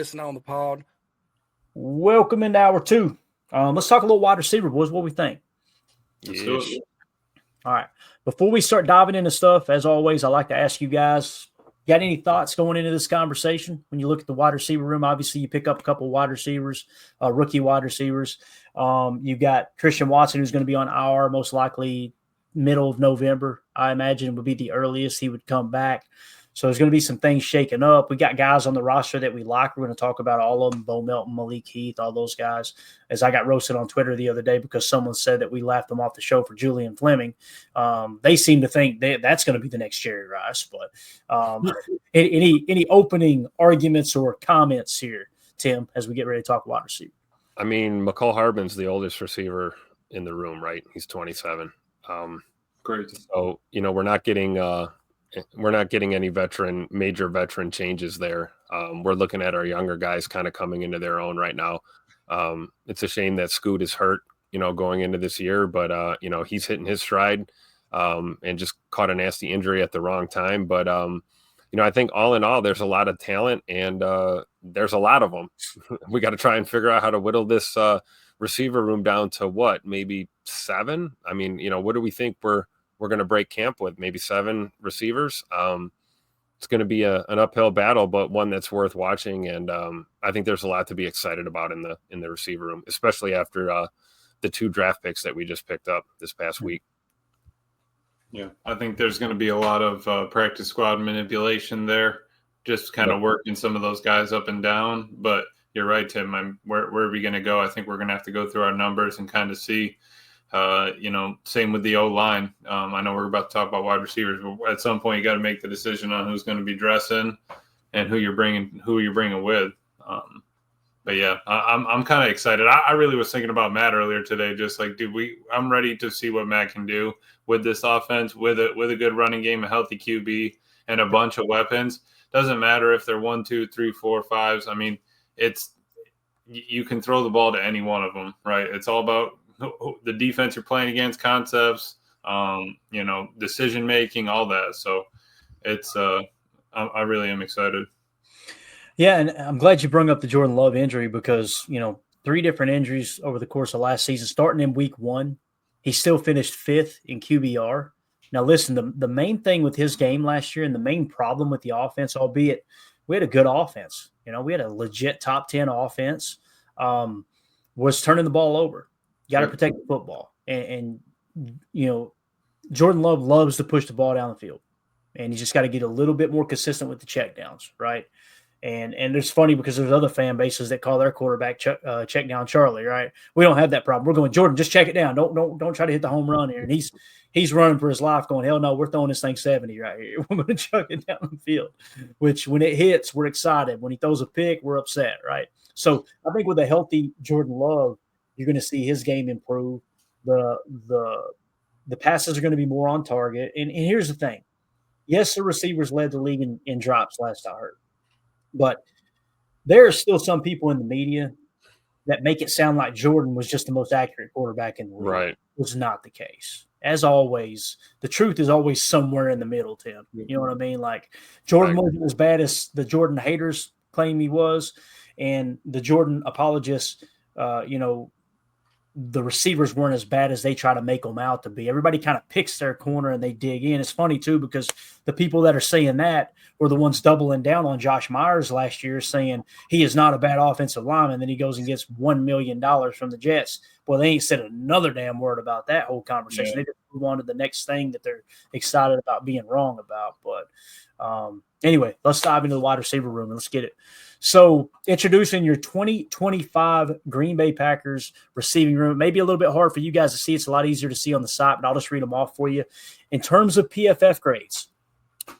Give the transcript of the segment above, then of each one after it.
Listen on the pod. Welcome into hour two. Let's talk a little wide receiver, boys. What we think? Let's do it. All right. Before we start diving into stuff, as always, I like to ask you guys, got any thoughts going into this conversation? When you look at the wide receiver room, obviously you pick up a couple of wide receivers, rookie wide receivers. You've got Christian Watson, who's going to be on IR most likely middle of November. I imagine would be the earliest he would come back. So there's going to be some things shaking up. We got guys on the roster that we like. We're going to talk about all of them, Bo Melton, Malik Heath, all those guys. As I got roasted on Twitter the other day because someone said that we laughed them off the show for Julian Fleming. They seem to think that's going to be the next Jerry Rice. But any opening arguments or comments here, Tim, as we get ready to talk wide receiver? I mean, McCole Hardman's the oldest receiver in the room, right? He's 27. Great. So, we're not getting any major veteran changes there. We're looking at our younger guys kind of coming into their own right now. It's a shame that Scoot is hurt, going into this year, but he's hitting his stride and just caught a nasty injury at the wrong time. But I think all in all, there's a lot of talent and there's a lot of them. We got to try and figure out how to whittle this receiver room down to maybe 7. I mean, what do we think we're going to break camp with? Maybe 7 receivers. It's going to be an uphill battle, but one that's worth watching. And I think there's a lot to be excited about in the receiver room, especially after the 2 draft picks that we just picked up this past week. Yeah, I think there's going to be a lot of practice squad manipulation there, just kind of working some of those guys up and down. But you're right, Tim. Where are we going to go? I think we're going to have to go through our numbers and kind of see. Same with the O-line. I know we're about to talk about wide receivers, but at some point you got to make the decision on who's going to be dressing and who you're bringing with. But yeah, I'm kind of excited. I really was thinking about Matt earlier today. Just like, I'm ready to see what Matt can do with this offense, with a good running game, a healthy QB, and a bunch of weapons. Doesn't matter if they're 1, 2, 3, 4, 5s. I mean, you can throw the ball to any one of them, right? It's all about the defense you're playing against, concepts, decision making, all that. So it's I really am excited. Yeah, and I'm glad you brought up the Jordan Love injury because 3 different injuries over the course of last season. Starting in week 1, he still finished 5th in QBR. Now, listen, the main thing with his game last year and the main problem with the offense, albeit we had a good offense, we had a legit top 10 offense, was turning the ball over. You got to protect the football. And Jordan Love loves to push the ball down the field. And you just got to get a little bit more consistent with the checkdowns, right? And it's funny because there's other fan bases that call their quarterback check down Charlie, right? We don't have that problem. We're going, Jordan, just check it down. Don't try to hit the home run here. And he's running for his life going, hell no, we're throwing this thing 70 right here. We're going to chuck it down the field, which when it hits, we're excited. When he throws a pick, we're upset, right? So I think with a healthy Jordan Love, you're going to see his game improve. The passes are going to be more on target. And here's the thing. Yes, the receivers led the league in drops last I heard. But there are still some people in the media that make it sound like Jordan was just the most accurate quarterback in the league. Right. It was not the case. As always, the truth is always somewhere in the middle, Tim. You know what I mean? Like Jordan wasn't as bad as the Jordan haters claim he was, and the Jordan apologists, the receivers weren't as bad as they try to make them out to be. Everybody kind of picks their corner and they dig in. It's funny, too, because the people that are saying that were the ones doubling down on Josh Myers last year, saying he is not a bad offensive lineman. Then he goes and gets $1 million from the Jets. Well, they ain't said another damn word about that whole conversation. Yeah. They just move on to the next thing that they're excited about being wrong about. But anyway, let's dive into the wide receiver room and let's get it. So introducing your 2025 Green Bay Packers receiving room. It may be a little bit hard for you guys to see. It's a lot easier to see on the site, but I'll just read them off for you. In terms of PFF grades,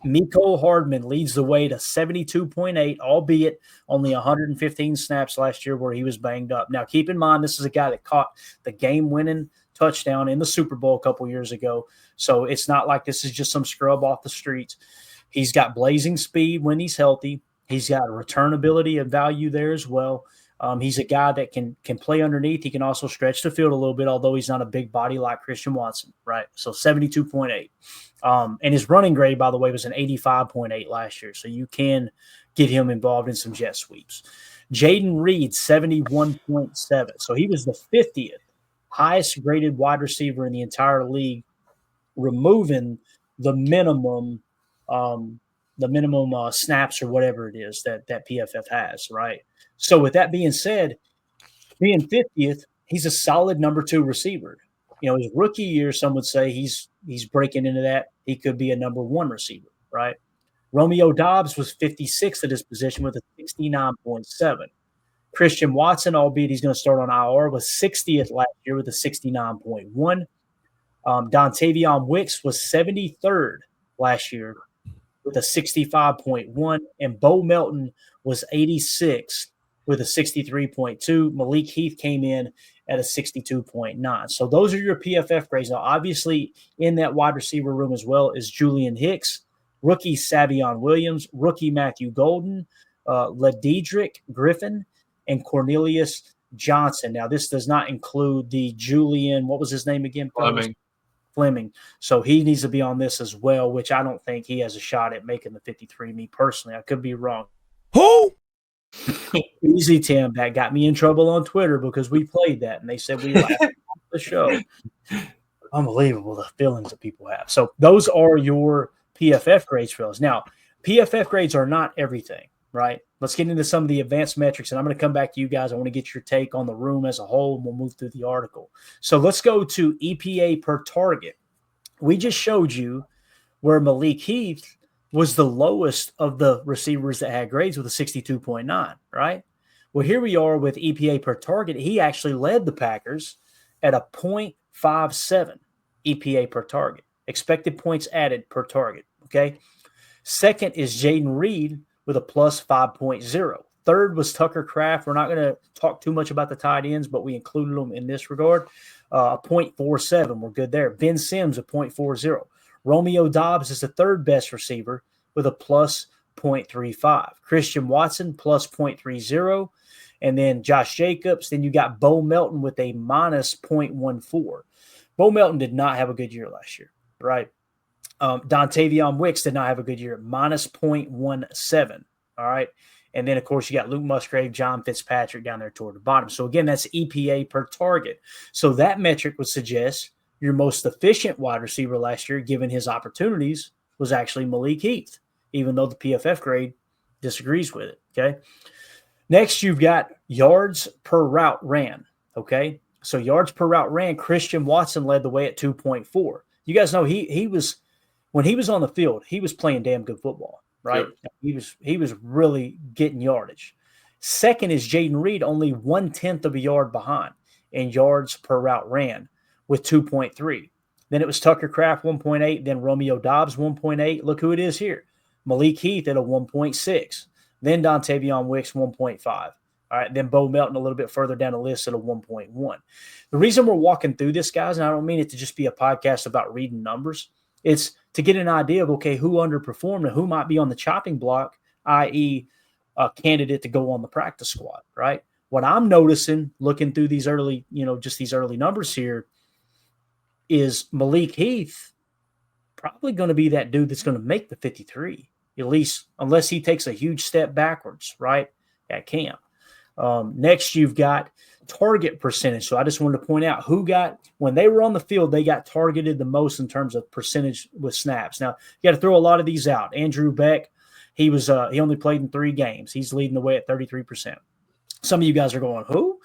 Mecole Hardman leads the way to 72.8, albeit only 115 snaps last year where he was banged up. Now, keep in mind, this is a guy that caught the game-winning touchdown in the Super Bowl a couple years ago, so it's not like this is just some scrub off the streets. He's got blazing speed when he's healthy. He's got a returnability and value there as well. He's a guy that can play underneath. He can also stretch the field a little bit, although he's not a big body like Christian Watson, right? So 72.8. And his running grade, by the way, was an 85.8 last year. So you can get him involved in some jet sweeps. Jaden Reed, 71.7. So he was the 50th highest graded wide receiver in the entire league, removing the minimum snaps or whatever it is that PFF has, right? So with that being said, being 50th, he's a solid number 2 receiver. His rookie year, some would say he's breaking into that. He could be a number 1 receiver, right? Romeo Doubs was 56th at his position with a 69.7. Christian Watson, albeit he's going to start on IR, was 60th last year with a 69.1. Dontavion Wicks was 73rd last year with a 65.1. And Bo Melton was 86th with a 63.2. Malik Heath came in at a 62.9. So those are your PFF grades. Now, obviously, in that wide receiver room as well is Julian Hicks, rookie Savion Williams, rookie Matthew Golden, Lededrick Griffin, and Cornelius Johnson. Now, this does not include the Julian, what was his name again? Fleming. So he needs to be on this as well, which I don't think he has a shot at making the 53. Me personally, I could be wrong. Who? Easy, Tim. That got me in trouble on Twitter because we played that, and they said we laughed on the show. Unbelievable, the feelings that people have. So those are your PFF grades for those. Now, PFF grades are not everything, right? Let's get into some of the advanced metrics, and I'm going to come back to you guys. I want to get your take on the room as a whole, and we'll move through the article. So let's go to EPA per target. We just showed you where Malik Heath was the lowest of the receivers that had grades with a 62.9, right? Well, here we are with EPA per target. He actually led the Packers at a 0.57 EPA per target, expected points added per target, okay? Second is Jaden Reed with a plus 5.0. Third was Tucker Kraft. We're not going to talk too much about the tight ends, but we included them in this regard. A 0.47. We're good there. Ben Sims, a 0.40. Romeo Doubs is the third best receiver with a plus 0.35. Christian Watson, plus 0.30. And then Josh Jacobs. Then you got Bo Melton with a minus 0.14. Bo Melton did not have a good year last year, right? Dontavion Wicks did not have a good year, minus 0.17. All right. And then, of course, you got Luke Musgrave, John Fitzpatrick down there toward the bottom. So, again, that's EPA per target. So that metric would suggest your most efficient wide receiver last year, given his opportunities, was actually Malik Heath, even though the PFF grade disagrees with it, okay? Next, you've got yards per route ran, okay? So yards per route ran, Christian Watson led the way at 2.4. You guys know he was – when he was on the field, he was playing damn good football, right? Yep. He was really getting yardage. Second is Jaden Reed, only 1/10 of a yard behind in yards per route ran with 2.3. Then it was Tucker Kraft, 1.8. Then Romeo Doubs, 1.8. Look who it is here. Malik Heath at a 1.6. Then Dontavion Wicks, 1.5. All right, then Bo Melton a little bit further down the list at a 1.1. The reason we're walking through this, guys, and I don't mean it to just be a podcast about reading numbers, it's to get an idea of, okay, who underperformed and who might be on the chopping block, i.e. a candidate to go on the practice squad, right? What I'm noticing, looking through these early, just these early numbers here, is Malik Heath probably going to be that dude that's going to make the 53, at least unless he takes a huge step backwards, right, at camp. Next, you've got target percentage. So I just wanted to point out who got, when they were on the field, they got targeted the most in terms of percentage with snaps. Now, you got to throw a lot of these out. Andrew Beck, he only played in 3 games. He's leading the way at 33%. Some of you guys are going, who?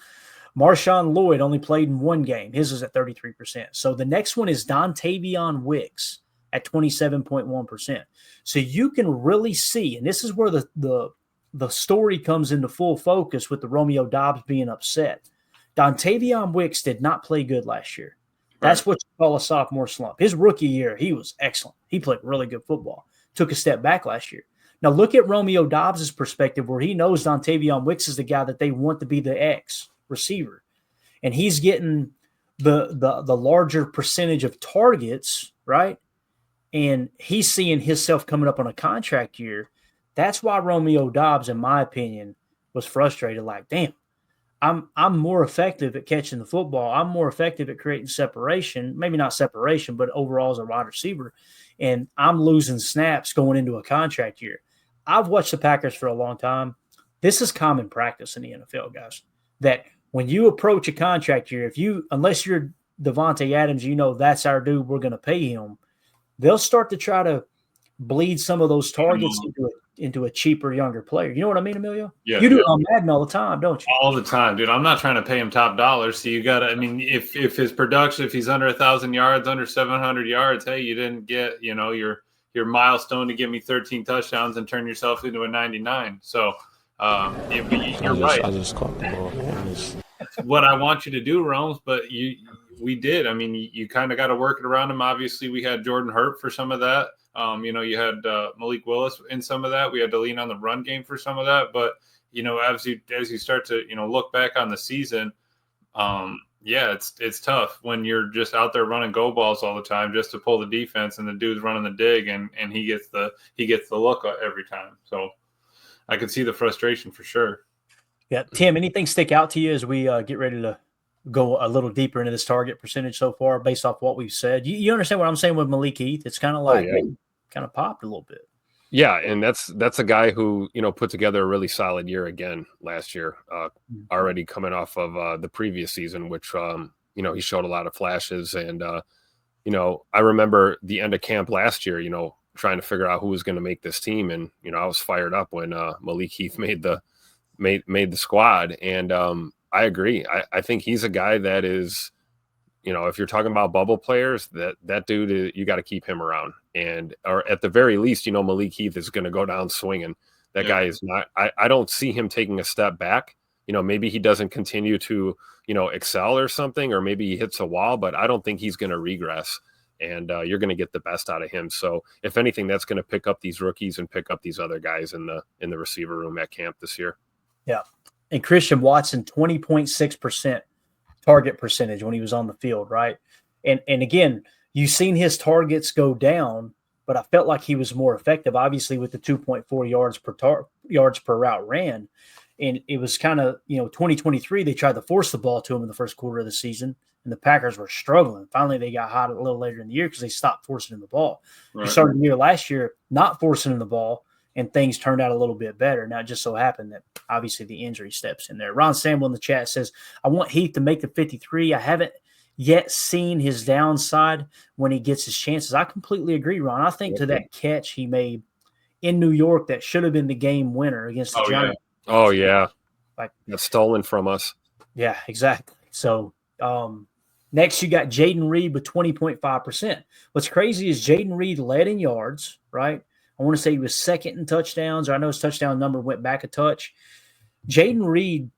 Marshawn Lloyd only played in 1 game. His is at 33%. So the next one is Dontavion Wicks at 27.1%. So you can really see, and this is where the story comes into full focus with the Romeo Doubs being upset. Dontavion Wicks did not play good last year. That's what you call a sophomore slump. His rookie year, he was excellent. He played really good football. Took a step back last year. Now look at Romeo Doubs' perspective, where he knows Dontavion Wicks is the guy that they want to be the X receiver, and he's getting the larger percentage of targets, right? And he's seeing himself coming up on a contract year. That's why Romeo Doubs, in my opinion, was frustrated. Like, damn, I'm more effective at catching the football. I'm more effective at creating separation, maybe not separation, but overall as a wide receiver. And I'm losing snaps going into a contract year. I've watched the Packers for a long time. this is common practice in the NFL, guys, that when you approach a contract year, unless you're Devontae Adams, that's our dude, we're going to pay him. They'll start to try to bleed some of those targets into a cheaper, younger player. You know what I mean, Emilio? Yeah, you do it on Madden all the time, don't you? All the time, dude. I'm not trying to pay him top dollar. So you got to, if his production, if he's under 1,000 yards, under 700 yards, hey, you didn't get, your milestone to give me 13 touchdowns and turn yourself into a 99. So you're right. I just caught the ball. What I want you to do, Romes, but we did. You kind of got to work it around him. Obviously, we had Jordan Hurt for some of that. You had Malik Willis in some of that. We had to lean on the run game for some of that. But, as you start to, look back on the season, it's tough when you're just out there running go balls all the time just to pull the defense and the dude's running the dig and he gets the look every time. So I could see the frustration for sure. Yeah. Tim, anything stick out to you as we get ready to go a little deeper into this target percentage so far based off what we've said? You understand what I'm saying with Malik Heath? It's kind of like kind of popped a little bit. Yeah, and that's a guy who, put together a really solid year again last year, already coming off of the previous season, which, he showed a lot of flashes. And, I remember the end of camp last year, trying to figure out who was going to make this team. And, I was fired up when Malik Heath made the squad. And I agree. I think he's a guy that is, if you're talking about bubble players, that dude, you got to keep him around. Or at the very least, Malik Heath is going to go down swinging. That guy is not, I don't see him taking a step back. Maybe he doesn't continue to, excel or something, or maybe he hits a wall, but I don't think he's going to regress. And you're going to get the best out of him. So if anything, that's going to pick up these rookies and pick up these other guys in the receiver room at camp this year. Yeah. And Christian Watson, 20.6% target percentage when he was on the field, right? And again, you've seen his targets go down, but I felt like he was more effective, obviously, with the 2.4 yards per route ran. And it was kind of, 2023, they tried to force the ball to him in the first quarter of the season, and the Packers were struggling. Finally, they got hot a little later in the year because they stopped forcing him the ball. Right. They started the year last year not forcing him the ball, and things turned out a little bit better. Now, it just so happened that obviously the injury steps in there. Ron Samuel in the chat says, I want Heath to make the 53. I haven't yet seen his downside when he gets his chances. I completely agree, Ron. I think to that catch he made in New York that should have been the game winner against the Giants. Yeah. Oh, yeah. That's stolen from us. Yeah, exactly. So next you got Jaden Reed with 20.5%. What's crazy is Jaden Reed led in yards, right? I want to say he was second in touchdowns, or I know his touchdown number went back a touch. Jaden Reed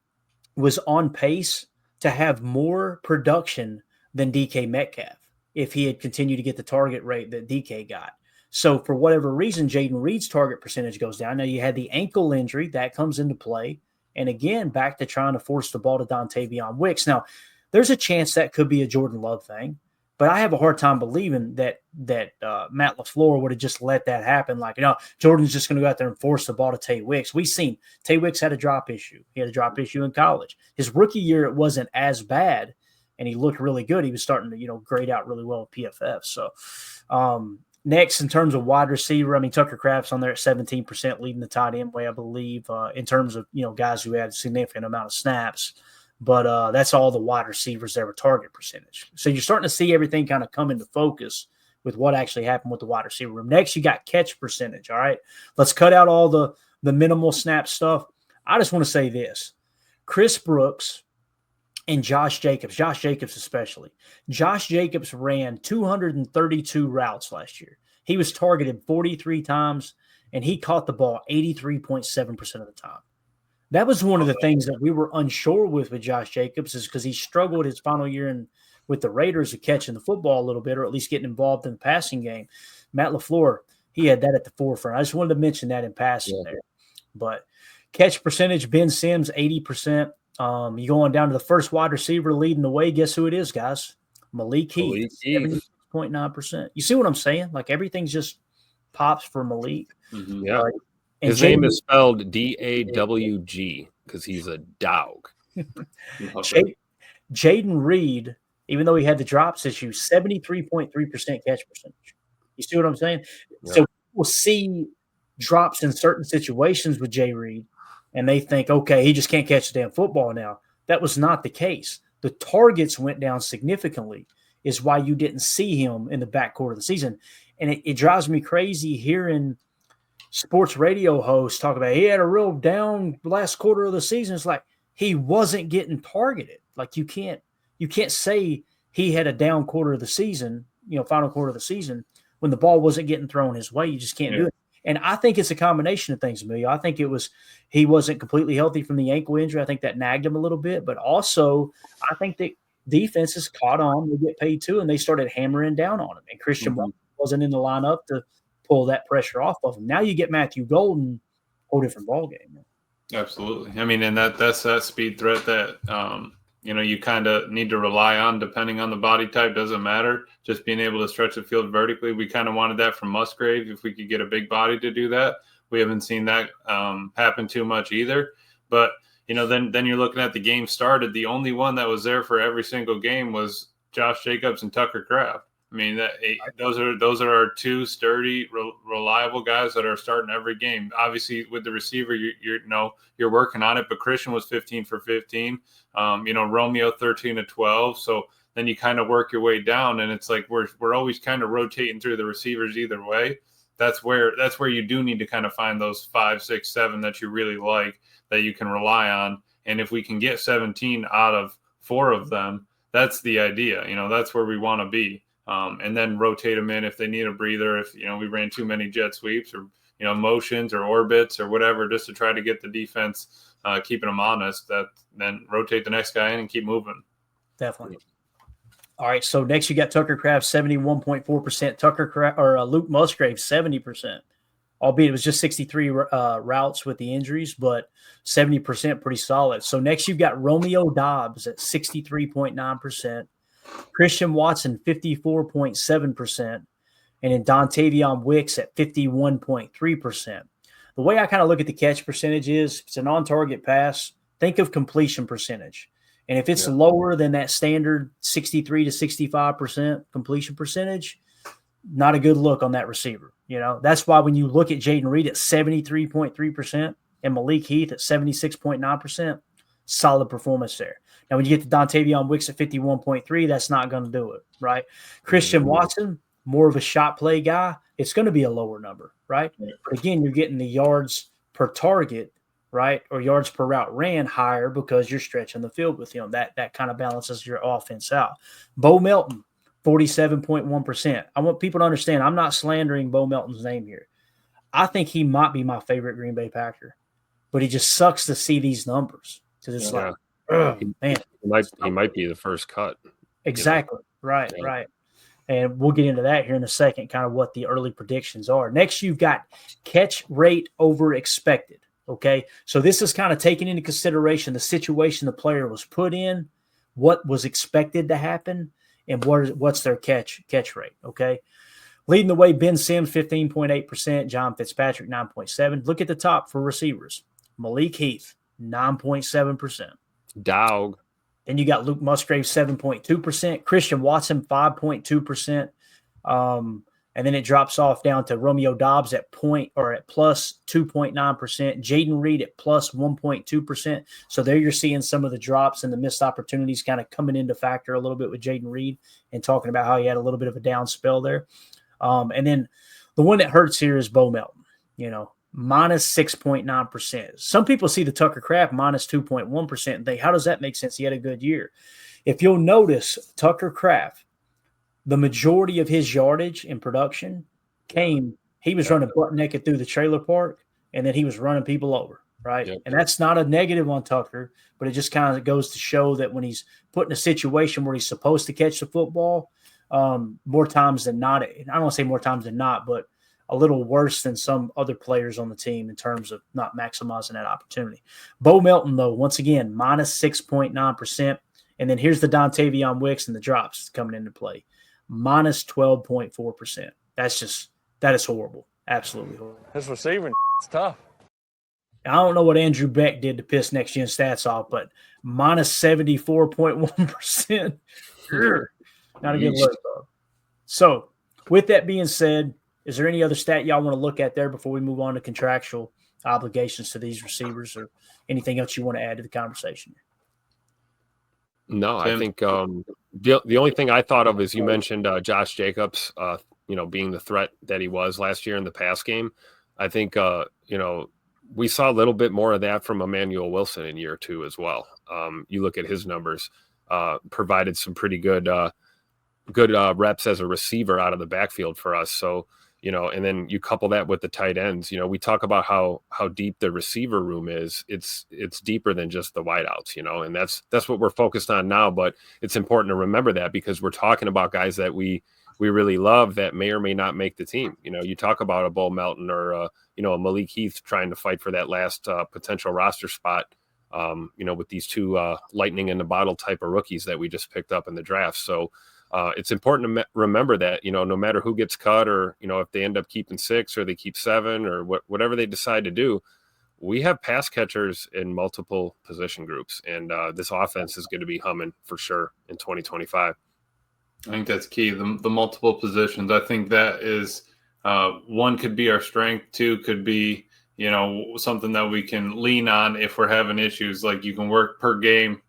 was on pace to have more production than DK Metcalf if he had continued to get the target rate that DK got. So for whatever reason, Jaden Reed's target percentage goes down. Now you had the ankle injury that comes into play. And again, back to trying to force the ball to Dontavion Wicks. Now, there's a chance that could be a Jordan Love thing, but I have a hard time believing that Matt LaFleur would have just let that happen. Like, Jordan's just going to go out there and force the ball to Tay Wicks. We've seen Tay Wicks had a drop issue. He had a drop issue in college. His rookie year, it wasn't as bad, and he looked really good. He was starting to, grade out really well at PFF. So, next, in terms of wide receiver, Tucker Kraft's on there at 17%, leading the tight end way, I believe, in terms of, guys who had a significant amount of snaps. But that's all the wide receivers there with target percentage. So you're starting to see everything kind of come into focus with what actually happened with the wide receiver room. Next, you got catch percentage, all right? Let's cut out all the minimal snap stuff. I just want to say this. Chris Brooks and Josh Jacobs especially. Josh Jacobs ran 232 routes last year. He was targeted 43 times, and he caught the ball 83.7% of the time. That was one of the things that we were unsure with Josh Jacobs, is because he struggled his final year with the Raiders of catching the football a little bit, or at least getting involved in the passing game. Matt LaFleur, he had that at the forefront. I just wanted to mention that in passing there. But catch percentage, Ben Sims, 80%. You go on down to the first wide receiver leading the way. Guess who it is, guys? Malik Heath, 76.9%. You see what I'm saying? Like, everything just pops for Malik. Mm-hmm. Yeah. His name is spelled D-A-W-G because he's a dog. Jaden Reed, even though he had the drops issue, 73.3% catch percentage. You see what I'm saying? Yeah. So we'll see drops in certain situations with Jay Reed, and they think, okay, he just can't catch the damn football now. That was not the case. The targets went down significantly, is why you didn't see him in the back quarter of the season. And it drives me crazy hearing sports radio hosts talk about he had a real down last quarter of the season. It's like he wasn't getting targeted. Like you can't say he had a down quarter of the season, final quarter of the season when the ball wasn't getting thrown his way. You just can't do it. And I think it's a combination of things, Amelia. I think he wasn't completely healthy from the ankle injury. I think that nagged him a little bit, but also I think that defenses caught on. They get paid too, and they started hammering down on him. And Christian wasn't in the lineup to pull that pressure off of him. Now you get Matthew Golden, whole different ballgame. Absolutely. I mean, and that's that speed threat that you kind of need to rely on depending on the body type. Doesn't matter. Just being able to stretch the field vertically. We kind of wanted that from Musgrave. If we could get a big body to do that, we haven't seen that happen too much either. But then you're looking at the game started. The only one that was there for every single game was Josh Jacobs and Tucker Kraft. I mean, those are our two sturdy, reliable guys that are starting every game. Obviously, with the receiver, you're working on it. But Christian was 15 for 15. Romeo 13 to 12. So then you kind of work your way down, and it's like we're always kind of rotating through the receivers either way. That's where you do need to kind of find those 5, 6, 7 that you really like that you can rely on. And if we can get 17 out of 4 of them, that's the idea. That's where we want to be. And then rotate them in if they need a breather. If, we ran too many jet sweeps or, motions or orbits or whatever, just to try to get the defense keeping them honest, then rotate the next guy in and keep moving. Definitely. All right. So next you got Tucker Kraft, 71.4%. Luke Musgrave, 70%. Albeit it was just 63 routes with the injuries, but 70% pretty solid. So next you've got Romeo Dobbs at 63.9%. Christian Watson, 54.7%, and then Dontavion Wicks at 51.3%. The way I kind of look at the catch percentage is, if it's an on-target pass, think of completion percentage. And if it's lower than that standard 63 to 65% completion percentage, not a good look on that receiver. That's why when you look at Jaden Reed at 73.3% and Malik Heath at 76.9%, solid performance there. Now, when you get to Dontavion Wicks at 51.3, that's not going to do it, right? Christian Watson, more of a shot play guy, it's going to be a lower number, right? But again, you're getting the yards per target, right, or yards per route ran higher because you're stretching the field with him. That kind of balances your offense out. Bo Melton, 47.1%. I want people to understand I'm not slandering Bo Melton's name here. I think he might be my favorite Green Bay Packer, but it just sucks to see these numbers because it's like, oh, man. He might be the first cut. Exactly. Right. And we'll get into that here in a second, kind of what the early predictions are. Next, you've got catch rate over expected. Okay. So this is kind of taking into consideration the situation the player was put in, what was expected to happen, and what's their catch rate. Okay. Leading the way, Ben Sims, 15.8%, John Fitzpatrick, 9.7%. Look at the top for receivers. Malik Heath, 9.7%. Dog. Then you got Luke Musgrave, 7.2%. Christian Watson, 5.2%. And then it drops off down to Romeo Dobbs at plus 2.9%. Jaden Reed at plus 1.2%. So there you're seeing some of the drops and the missed opportunities kind of coming into factor a little bit with Jaden Reed and talking about how he had a little bit of a down spell there. And then the one that hurts here is Bo Melton, minus 6.9%. Some people see the Tucker Kraft minus 2.1% and think, how does that make sense? He had a good year. If you'll notice, Tucker Kraft, the majority of his yardage in production he was running butt naked through the trailer park, and then he was running people over, right? Yep. And that's not a negative on Tucker, but it just kind of goes to show that when he's put in a situation where he's supposed to catch the football, more times than not, I don't want to say more times than not, but a little worse than some other players on the team in terms of not maximizing that opportunity. Bo Melton, though, once again, minus 6.9%. And then here's the Dontavion Wicks and the drops coming into play. Minus 12.4%. That is horrible. Absolutely horrible. This receiving is tough. I don't know what Andrew Beck did to piss next gen stats off, but minus 74.1%. Not a good look, though. So, with that being said, is there any other stat y'all want to look at there before we move on to contractual? obligations to these receivers or anything else you want to add to the conversation? No, Tim? I think the only thing I thought of is you mentioned Josh Jacobs, being the threat that he was last year in the pass game. I think, we saw a little bit more of that from Emmanuel Wilson in year 2 as well. You look at his numbers, provided some pretty good reps as a receiver out of the backfield for us. So, and then you couple that with the tight ends. We talk about how deep the receiver room is. It's deeper than just the wideouts, and that's what we're focused on now. But it's important to remember that because we're talking about guys that we really love that may or may not make the team. You talk about a Bo Melton or a Malik Heath trying to fight for that last potential roster spot. With these 2 lightning in the bottle type of rookies that we just picked up in the draft. So. It's important to remember that, no matter who gets cut or, if they end up keeping 6 or they keep 7 or whatever they decide to do, we have pass catchers in multiple position groups. And this offense is going to be humming for sure in 2025. I think that's key. The multiple positions. I think that is one could be our strength. 2 could be, something that we can lean on if we're having issues. Like you can work per game,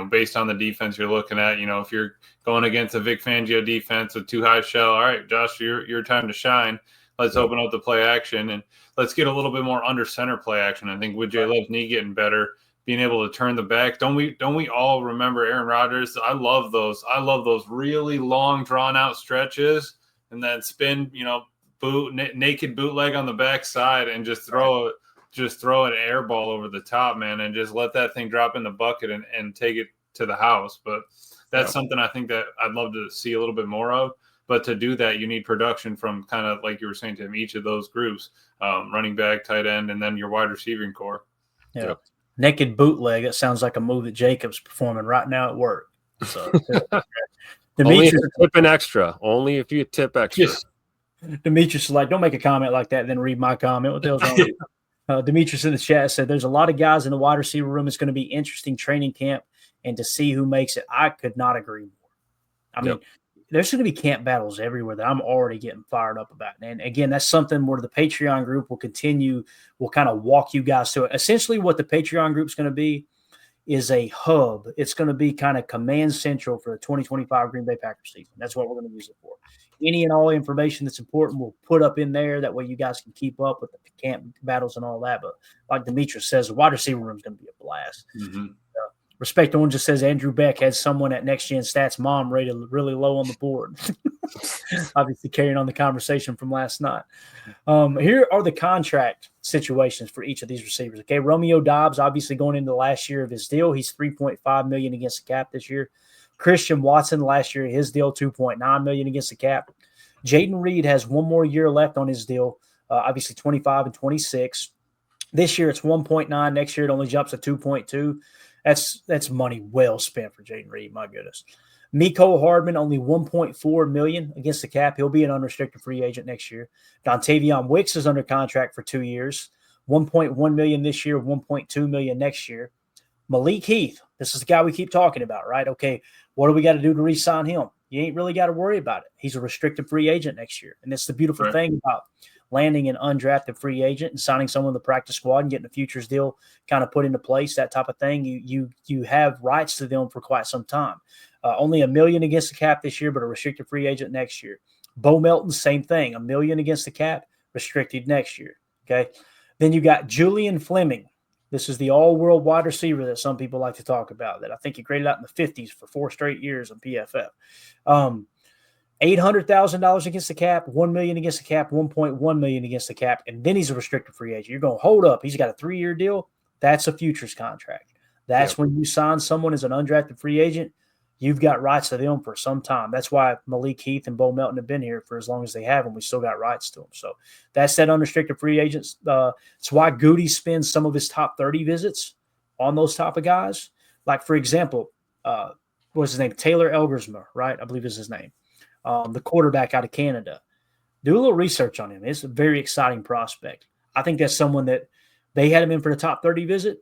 based on the defense you're looking at. If you're going against a Vic Fangio defense with 2 high shell, all right, Josh, your time to shine. Let's open up the play action and let's get a little bit more under center play action. I think with Jay Love's knee getting better, being able to turn the back. Don't we all remember Aaron Rodgers? I love those really long drawn out stretches and then spin, naked bootleg on the backside and just throw an air ball over the top, man, and just let that thing drop in the bucket and take it to the house. But that's something I think that I'd love to see a little bit more of. But to do that, you need production from kind of like you were saying, Tim, each of those groups, running back, tight end, and then your wide receiving core. Yeah. Yep. Naked bootleg. That sounds like a move that Jacob's performing right now at work. So, only if you're tipping extra. Only if you tip extra. Demetrius is like, don't make a comment like that and then read my comment. What the hell's wrong with you? Demetrius in the chat said, there's a lot of guys in the wide receiver room. It's going to be interesting training camp and to see who makes it. I could not agree more. I mean, there's going to be camp battles everywhere that I'm already getting fired up about. And again, that's something where the Patreon group will continue. We'll kind of walk you guys through it. Essentially what the Patreon group is going to be is a hub. It's going to be kind of command central for the 2025 Green Bay Packers season. That's what we're going to use it for. Any and all information that's important we'll put up in there. That way you guys can keep up with the camp battles and all that. But like Demetrius says, the wide receiver room is going to be a blast. Mm-hmm. Respect One just says Andrew Beck had someone at Next Gen Stats mom rated really low on the board. Obviously carrying on the conversation from last night. Here are the contract situations for each of these receivers. Okay, Romeo Doubs obviously going into the last year of his deal. He's $3.5 million against the cap this year. Christian Watson last year, his deal $2.9 million against the cap. Jaden Reed has one more year left on his deal, obviously 25 and 26. This year it's 1.9. Next year it only jumps to 2.2. That's money well spent for Jaden Reed. My goodness. Mecole Hardman only $1.4 million against the cap. He'll be an unrestricted free agent next year. Dontavion Wicks is under contract for 2 years, $1.1 million this year, $1.2 million next year. Malik Heath, this is the guy we keep talking about, right? Okay, what do we got to do to re-sign him? You ain't really got to worry about it. He's a restricted free agent next year, and that's the beautiful thing about landing an undrafted free agent and signing someone in the practice squad and getting a futures deal kind of put into place, that type of thing. You have rights to them for quite some time. Only $1 million against the cap this year, but a restricted free agent next year. Bo Melton, same thing, $1 million against the cap, restricted next year. Okay. Then you got Julian Fleming. This is the all-world wide receiver that some people like to talk about that I think he graded out in the 50s for 4 straight years on PFF. $800,000 against the cap, $1 million against the cap, $1.1 million against the cap, and then he's a restricted free agent. You're going, hold up, he's got a 3-year deal? That's a futures contract. That's when you sign someone as an undrafted free agent, you've got rights to them for some time. That's why Malik Heath and Bo Melton have been here for as long as they have, and we still got rights to them. So that's that unrestricted free agents. It's why Goody spends some of his top 30 visits on those type of guys. Like, for example, what's his name? Taylor Elgersma, right? I believe is his name. The quarterback out of Canada. Do a little research on him. It's a very exciting prospect. I think that's someone that they had him in for the top 30 visit.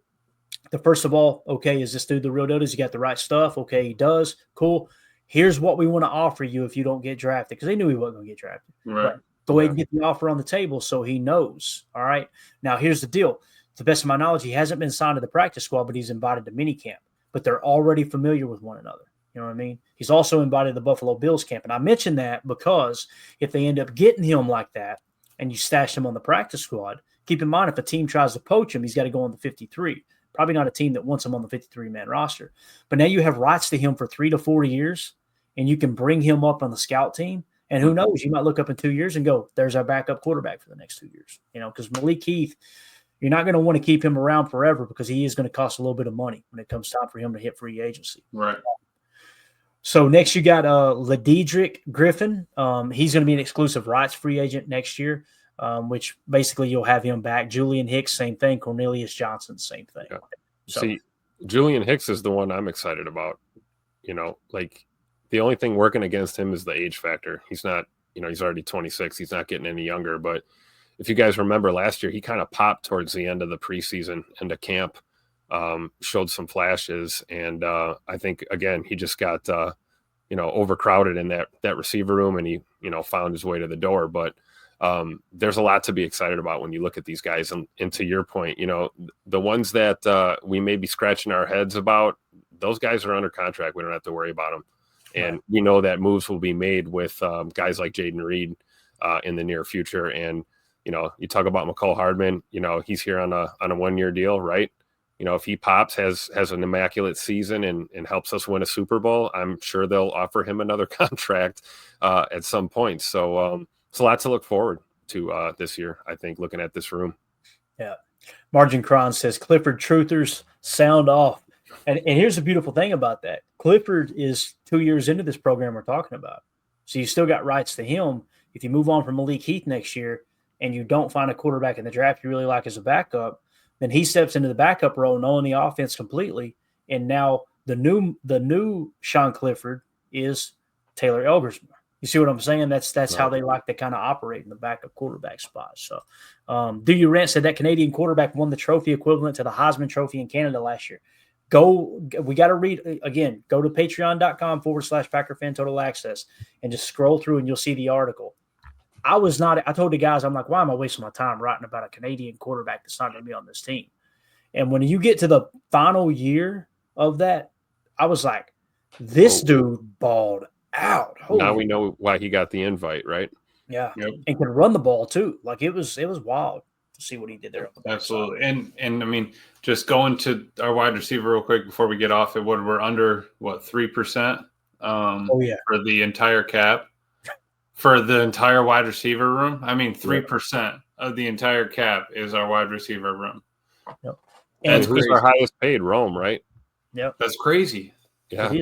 First of all, okay, is this dude the real deal? Does he got the right stuff? Okay, he does. Cool. Here's what we want to offer you if you don't get drafted, because they knew he wasn't going to get drafted. Right. Go ahead and get the offer on the table so he knows. All right. Now, here's the deal. To the best of my knowledge, he hasn't been signed to the practice squad, but he's invited to minicamp. But they're already familiar with one another. You know what I mean? He's also invited to the Buffalo Bills camp. And I mention that because if they end up getting him like that and you stash him on the practice squad, keep in mind if a team tries to poach him, he's got to go on the 53. Probably not a team that wants him on the 53-man roster. But now you have rights to him for 3 to 4 years, and you can bring him up on the scout team. And who knows, you might look up in 2 years and go, there's our backup quarterback for the next 2 years. You know, because Malik Heath, you're not going to want to keep him around forever because he is going to cost a little bit of money when it comes time for him to hit free agency. Right. So next you got Ladedrick Griffin. He's going to be an exclusive rights free agent next year, which basically you'll have him back. Julian Hicks, same thing. Cornelius Johnson, same thing. Yeah. So, see, Julian Hicks is the one I'm excited about. You know, like the only thing working against him is the age factor. He's not, you know, he's already 26. He's not getting any younger. But if you guys remember last year, he kind of popped towards the end of the preseason into camp, showed some flashes. And I think, again, he just got, you know, overcrowded in that receiver room and he, you know, found his way to the door. But there's a lot to be excited about when you look at these guys. And to your point, you know, the ones that we may be scratching our heads about, those guys are under contract. We don't have to worry about them. And we know that moves will be made with guys like Jaden Reed in the near future. And, you know, you talk about McCall Hardman, you know, he's here on a 1-year deal, right? You know, if he pops, has an immaculate season and helps us win a Super Bowl, I'm sure they'll offer him another contract at some point. So it's a lot to look forward to this year, I think, looking at this room. Yeah. Margin Cron says, Clifford truthers sound off. And here's the beautiful thing about that. Clifford is 2 years into this program we're talking about. So you still got rights to him. If you move on from Malik Heath next year and you don't find a quarterback in the draft you really like as a backup, then he steps into the backup role, knowing the offense completely. And now the new Sean Clifford is Taylor Elgersma. You see what I'm saying? That's right. How they like to kind of operate in the backup quarterback spot. So Do You Rant said that Canadian quarterback won the trophy equivalent to the Heisman Trophy in Canada last year. We got to read again. Go to patreon.com/PackerFan Total Access and just scroll through and you'll see the article. I told the guys, I'm like, why am I wasting my time writing about a Canadian quarterback that's not going to be on this team? And when you get to the final year of that, I was like, this dude balled out. Now we know why he got the invite, right? Yeah. Yep. And can run the ball too. Like it was wild to see what he did there. Absolutely. And I mean, just going to our wide receiver real quick before we get off it, we're under 3% for the entire cap. For the entire wide receiver room, I mean, 3% of the entire cap is our wide receiver room. Yep. And who's our highest paid? Rome, right? Yep. That's crazy. Yeah.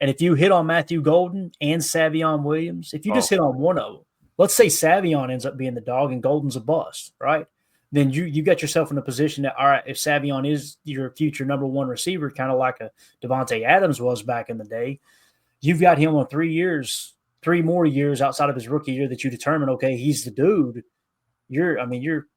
And if you hit on Matthew Golden and Savion Williams, if you just hit on one of them, let's say Savion ends up being the dog and Golden's a bust, right? Then you got yourself in a position that, all right, if Savion is your future number one receiver, kind of like a Devontae Adams was back in the day, you've got him on 3 years. 3 more years outside of his rookie year that you determine, okay, he's the dude. You're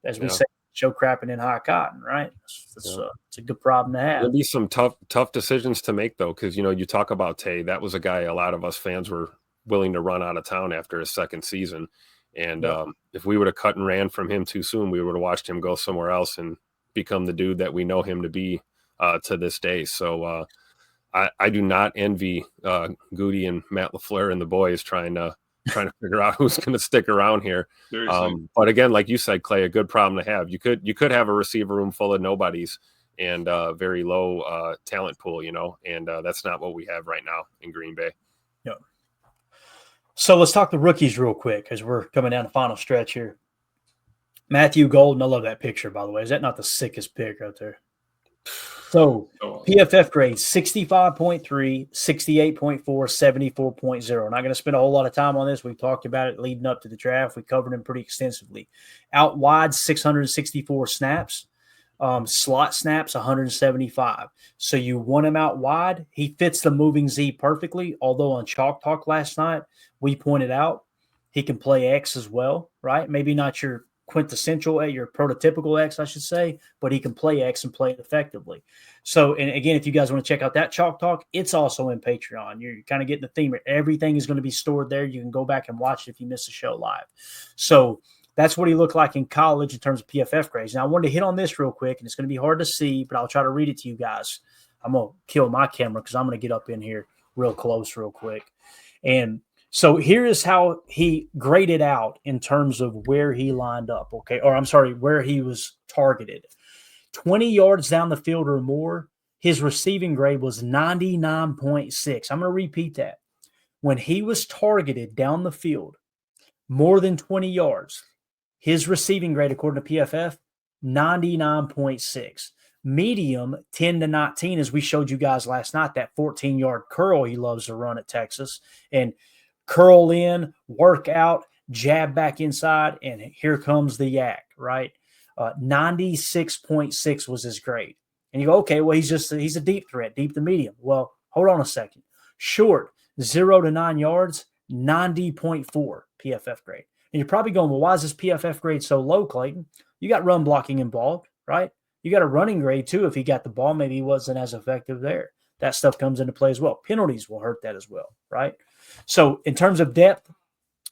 as we say, show crapping in high cotton, right? It's a good problem to have. There'll be some tough decisions to make though, because you talk about Tay. That was a guy a lot of us fans were willing to run out of town after his second season, and if we would have cut and ran from him too soon, we would have watched him go somewhere else and become the dude that we know him to be to this day. So. I do not envy Goody and Matt LaFleur and the boys trying to figure out who's going to stick around here. But again, like you said, Clay, a good problem to have. You could have a receiver room full of nobodies and very low talent pool, and that's not what we have right now in Green Bay. Yeah. So let's talk the rookies real quick as we're coming down the final stretch here. Matthew Golden, I love that picture, by the way. Is that not the sickest pic out there? So PFF grades 65.3, 68.4, 74.0. Not going to spend a whole lot of time on this. We've talked about it leading up to the draft. We covered him pretty extensively. Out wide, 664 snaps. Slot snaps, 175. So you want him out wide. He fits the moving Z perfectly, although on Chalk Talk last night, we pointed out he can play X as well, right? Maybe not your quintessential X, your prototypical X, I should say, but he can play X and play it effectively. So, and again, if you guys want to check out that Chalk Talk, it's also in Patreon. You're kind of getting the theme. Everything is going to be stored there. You can go back and watch it if you missed the show live. So that's what he looked like in college in terms of PFF grades. Now, I wanted to hit on this real quick, and it's going to be hard to see, but I'll try to read it to you guys. I'm going to kill my camera because I'm going to get up in here real close real quick. And so here is how he graded out in terms of where he lined up, okay? Or I'm sorry, where he was targeted. 20 yards down the field or more, his receiving grade was 99.6. I'm going to repeat that. When he was targeted down the field, more than 20 yards, his receiving grade, according to PFF, 99.6. Medium, 10 to 19, as we showed you guys last night, that 14-yard curl he loves to run at Texas. And curl in, work out, jab back inside, and here comes the yak, right? 96.6 was his grade. And you go, okay, well, he's a deep threat, deep to medium. Well, hold on a second. Short, 0 to 9 yards, 90.4 PFF grade. And you're probably going, well, why is this PFF grade so low, Clayton? You got run blocking involved, right? You got a running grade too. If he got the ball, maybe he wasn't as effective there. That stuff comes into play as well. Penalties will hurt that as well, right? So in terms of depth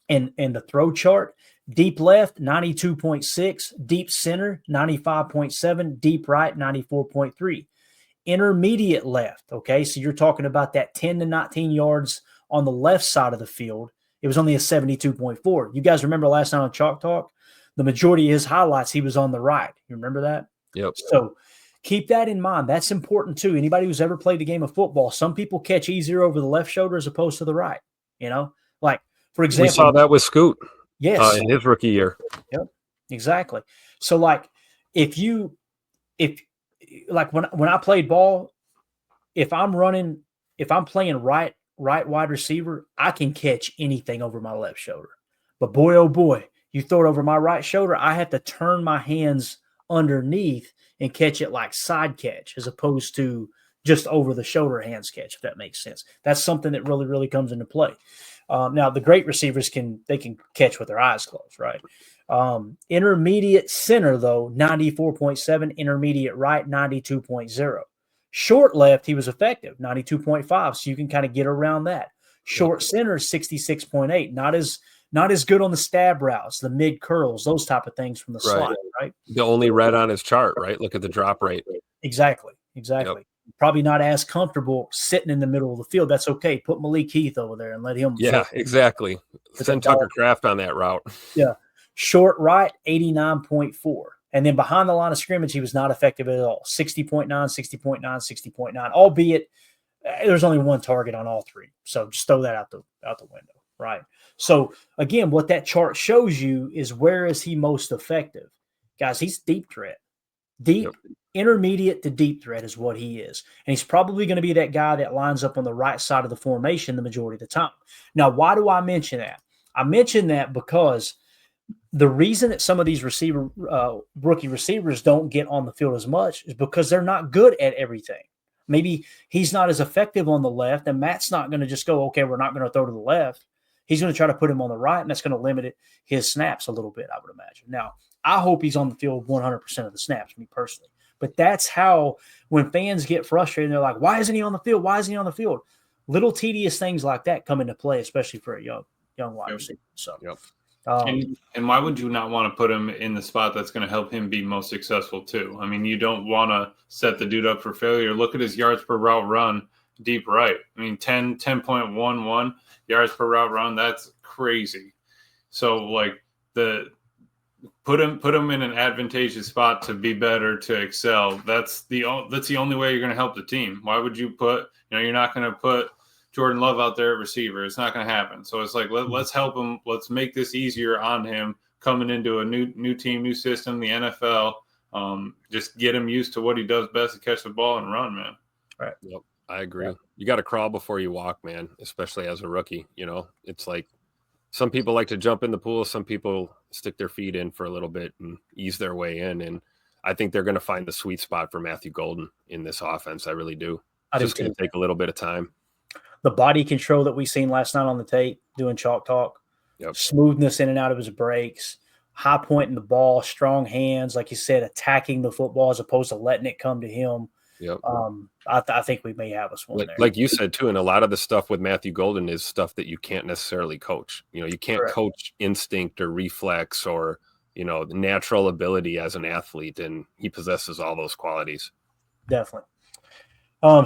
and the throw chart, deep left, 92.6, deep center, 95.7, deep right, 94.3. Intermediate left, okay? So you're talking about that 10 to 19 yards on the left side of the field. It was only a 72.4. You guys remember last night on Chalk Talk? The majority of his highlights, he was on the right. You remember that? Yep. So keep that in mind. That's important too. Anybody who's ever played the game of football, some people catch easier over the left shoulder as opposed to the right. You know, like for example, we saw that with Scoot. Yes, in his rookie year. Yep, exactly. So like, if like when I played ball, if I'm playing right wide receiver, I can catch anything over my left shoulder. But boy, oh boy, you throw it over my right shoulder, I have to turn my hands underneath and catch it like side catch as opposed to just over the shoulder hands catch, if that makes sense. That's something that really, really comes into play. Now, the great receivers can catch with their eyes closed, right? Intermediate center, though, 94.7. Intermediate right, 92.0. Short left, he was effective, 92.5. So you can kind of get around that. Short center, 66.8. Not as good on the stab routes, the mid curls, those type of things from the slide, right? The only red on his chart, right? Look at the drop rate. Exactly. Yep. Probably not as comfortable sitting in the middle of the field. That's okay. Put Malik Heath over there and let him. Yeah, exactly. Send Tucker Kraft on that route. Yeah. Short right, 89.4. And then behind the line of scrimmage, he was not effective at all. 60.9, 60.9, 60.9, albeit there's only one target on all three. So just throw that out the window, right? So again, what that chart shows you is where is he most effective? Guys, he's deep threat. Intermediate to deep threat is what he is. And he's probably going to be that guy that lines up on the right side of the formation the majority of the time. Now, why do I mention that? I mention that because the reason that some of these rookie receivers don't get on the field as much is because they're not good at everything. Maybe he's not as effective on the left, and Matt's not going to just go, okay, we're not going to throw to the left. He's going to try to put him on the right, and that's going to limit his snaps a little bit, I would imagine. Now, I hope he's on the field 100% of the snaps, me personally. But that's how, when fans get frustrated, they're like, why isn't he on the field? Why isn't he on the field? Little tedious things like that come into play, especially for a young wide receiver. So, and why would you not want to put him in the spot that's going to help him be most successful too? I mean, you don't want to set the dude up for failure. Look at his yards per route run, deep right. I mean, 10.11 yards per route run. That's crazy. So like put him in an advantageous spot to be better, to excel. That's the only way you're going to help the team. Why would you you're not going to put Jordan Love out there at receiver. It's not going to happen. So it's like, let's help him. Let's make this easier on him coming into a new team, new system, the NFL. Just get him used to what he does best, to catch the ball and run, man. Right. Yep. I agree. Yeah. You got to crawl before you walk, man, especially as a rookie. You know, it's like some people like to jump in the pool. Some people stick their feet in for a little bit and ease their way in. And I think they're going to find the sweet spot for Matthew Golden in this offense. I really do. It's just going to take a little bit of time. The body control that we seen last night on the tape doing Chalk Talk, smoothness in and out of his breaks, high pointing the ball, strong hands, like you said, attacking the football as opposed to letting it come to him. Yep. I think we may have us one there. Like you said too, and a lot of the stuff with Matthew Golden is stuff that you can't necessarily coach. You can't Correct. coach instinct or reflex or the natural ability as an athlete, and he possesses all those qualities. Definitely.